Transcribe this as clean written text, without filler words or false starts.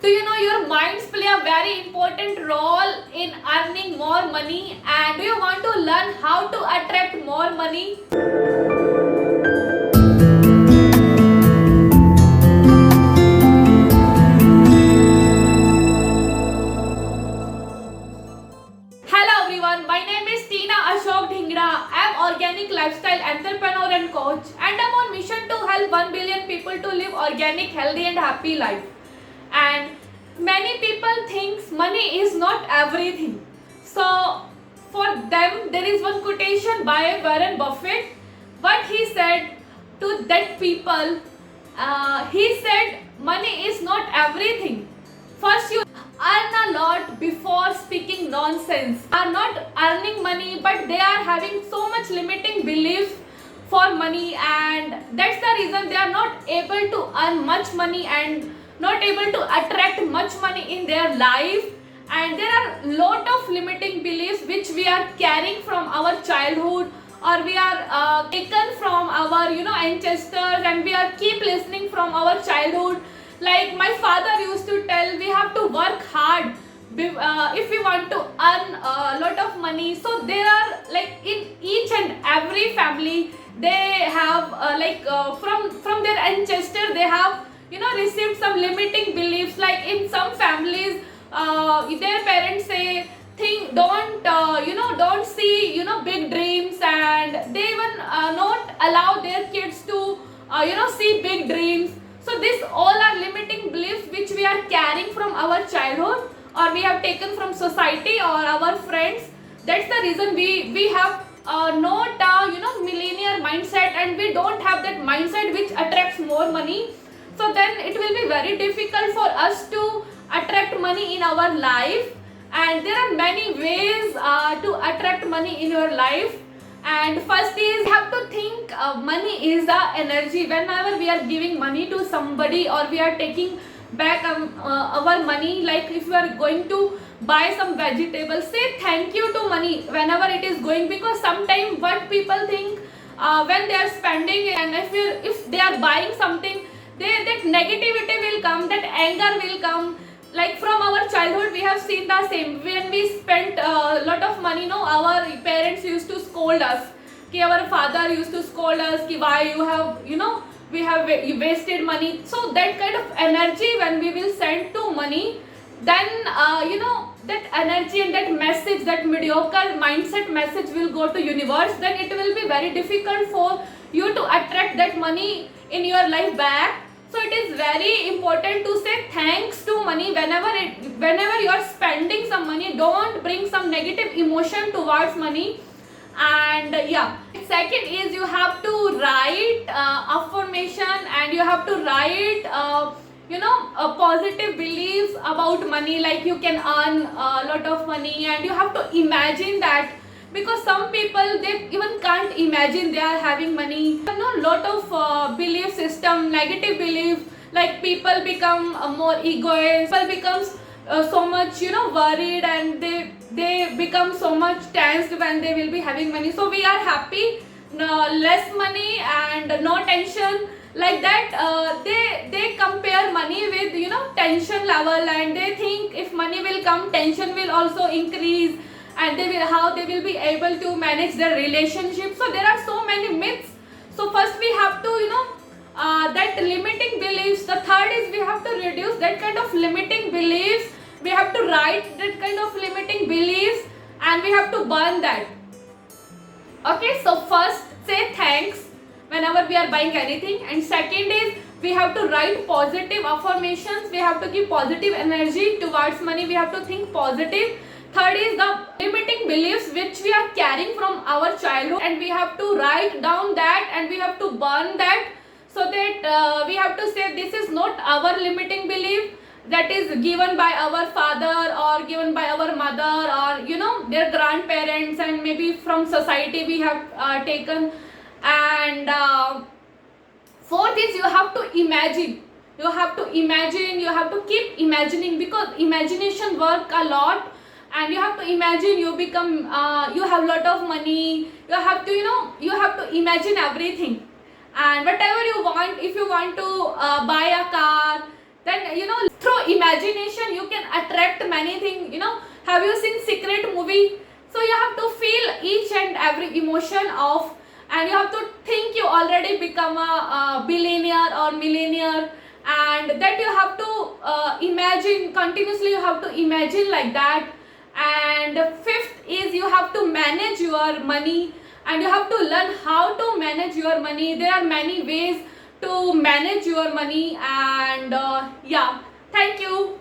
Do you know your minds play a very important role in earning more money? And do you want to learn how to attract more money? Hello everyone, my name is Tina Ashok Dhingra. I am organic lifestyle entrepreneur and coach, and I'm on mission to help 1 billion people to live organic, healthy and happy life. And many people think money is not everything. So for them there is one quotation by Warren Buffett. What he said to that people, he said money is not everything. First you earn a lot before speaking nonsense. Are not earning money, but they are having so much limiting beliefs for money, and that's the reason they are not able to earn much money and not able to attract much money in their life. And there are lot of limiting beliefs which we are carrying from our childhood, or we are taken from our ancestors, and we are keep listening from our childhood. Like my father used to tell, we have to work hard if we want to earn a lot of money. So there are, like, in each and every family they have from their ancestor they have received some limiting beliefs. Like in some families, their parents say think don't see big dreams, and they even not allow their kids to see big dreams. So these all are limiting beliefs which we are carrying from our childhood, or we have taken from society or our friends. That's the reason we have not millennial mindset, and we don't have that mindset which attracts more money. So then it will be very difficult for us to attract money in our life. And there are many ways to attract money in your life. And first is, you have to think money is a energy. Whenever we are giving money to somebody, or we are taking back our money, like if you are going to buy some vegetables, say thank you to money whenever it is going. Because sometimes what people think, when they are spending, and if they are buying something, that negativity will come, that anger will come. Like from our childhood we have seen the same. When we spent a lot of money, our parents used to scold us. Our father used to scold us why you have we have wasted money. So that kind of energy when we will send to money, then that energy and that message, that mediocre mindset message will go to universe. Then it will be very difficult for you to attract that money in your life back. So it is very important to say thanks to money whenever you are spending some money. Don't bring some negative emotion towards money. And second is, you have to write affirmation, and you have to write positive beliefs about money. Like you can earn a lot of money, and you have to imagine that. Because some people, they even can't imagine they are having money. Lot of belief system, negative beliefs. Like people become more egoist, people becomes so much worried, and they become so much tensed when they will be having money. So we are happy, less money and no tension. Like that, they compare money with tension level, and they think if money will come, tension will also increase, and how they will be able to manage their relationship. So there are so many myths. So first we have to that limiting beliefs. The third is, we have to reduce that kind of limiting beliefs. We have to write that kind of limiting beliefs, and we have to burn that. Okay, so first say thanks whenever we are buying anything, and second is, we have to write positive affirmations. We have to give positive energy towards money. We have to think positive. Third is the limiting beliefs which we are carrying from our childhood, and we have to write down that, and we have to burn that. So that we have to say this is not our limiting belief, that is given by our father, or given by our mother, or their grandparents, and maybe from society we have taken. And fourth is, you have to imagine. You have to keep imagining, because imagination work a lot. And you have to imagine you become you have lot of money. You have to imagine everything, and whatever you want. If you want to buy a car, then through imagination imagination you can attract many things. Have you seen Secret movie? So you have to feel each and every emotion of, and you have to think you already become a billionaire or millionaire, and that you have to imagine continuously. You have to imagine like that. And fifth is you have to manage your money, and you have to learn how to manage your money. There are many ways to manage your money, and yeah, thank you.